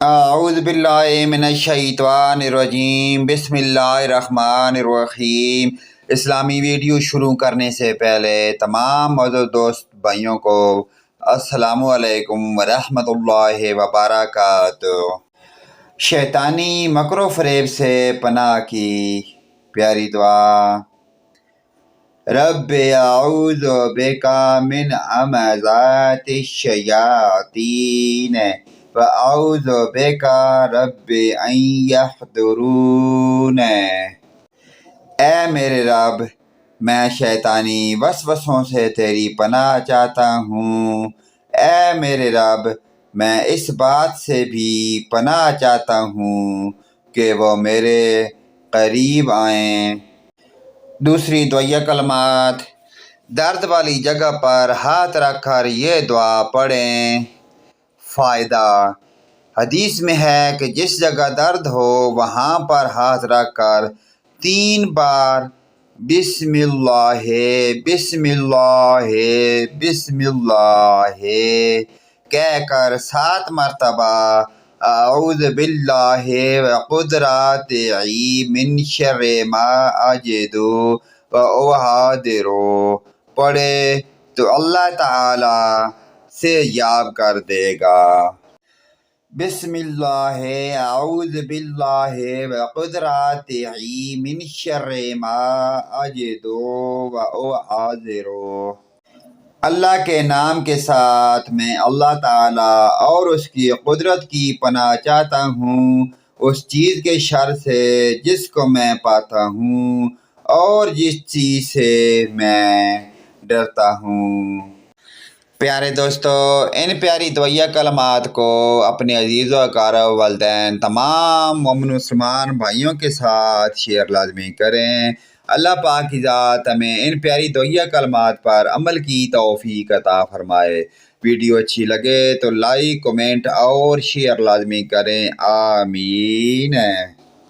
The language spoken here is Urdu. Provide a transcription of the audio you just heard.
اعوذ باللہ من الشیطان الرجیم، بسم اللہ الرحمن الرحیم۔ اسلامی ویڈیو شروع کرنے سے پہلے تمام معزز دوست بھائیوں کو السلام علیکم ورحمۃ اللہ وبرکاتہ۔ شیطانی مکر و فریب سے پناہ کی پیاری دعا۔ رب اعوذ بک من همزات الشیاطین وَأَعُوذُ بِكَ رَبِّ أَن يَحْضُرُونِ۔ اے میرے رب، میں شیطانی وسوسوں سے تیری پناہ چاہتا ہوں۔ اے میرے رب، میں اس بات سے بھی پناہ چاہتا ہوں کہ وہ میرے قریب آئیں۔ دوسری دعائیہ کلمات۔ درد والی جگہ پر ہاتھ رکھ کر یہ دعا پڑھیں۔ فائدہ: حدیث میں ہے کہ جس جگہ درد ہو وہاں پر ہاتھ رکھ کر 3 بار بسم اللہ بسم اللہ بسم اللہ کہہ کر 7 مرتبہ اعوذ باللہ وقدراتہ من شر ما اجد واحاذر پڑھے تو اللہ تعالی سے یاب کر دے گا۔ بسم اللہ اعوذ باللہ وقدراتہ من شر ما اجد واحاذر۔ اللہ کے نام کے ساتھ میں اللہ تعالیٰ اور اس کی قدرت کی پناہ چاہتا ہوں، اس چیز کے شر سے جس کو میں پاتا ہوں اور جس چیز سے میں ڈرتا ہوں۔ پیارے دوستو، ان پیاری دعائیہ کلمات کو اپنے عزیز و اقارب، والدین، تمام مومن مسلمان بھائیوں کے ساتھ شیئر لازمی کریں۔ اللہ پاک کی ذات ہمیں ان پیاری دعائیہ کلمات پر عمل کی توفیق عطا فرمائے۔ ویڈیو اچھی لگے تو لائک، کومنٹ اور شیئر لازمی کریں۔ آمین۔